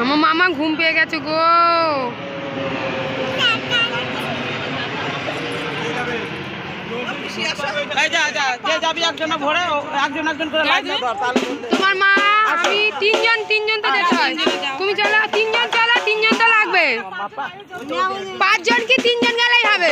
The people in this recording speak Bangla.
আমার মামা ঘুম পেয়ে গেছে গো। তোমার মা আমি তিনজন তো যেতে হয়। তুমি চলো, তিনজন চলো, তিনজন তো লাগবে। 5 জন কি 3 জন গেলেই হবে।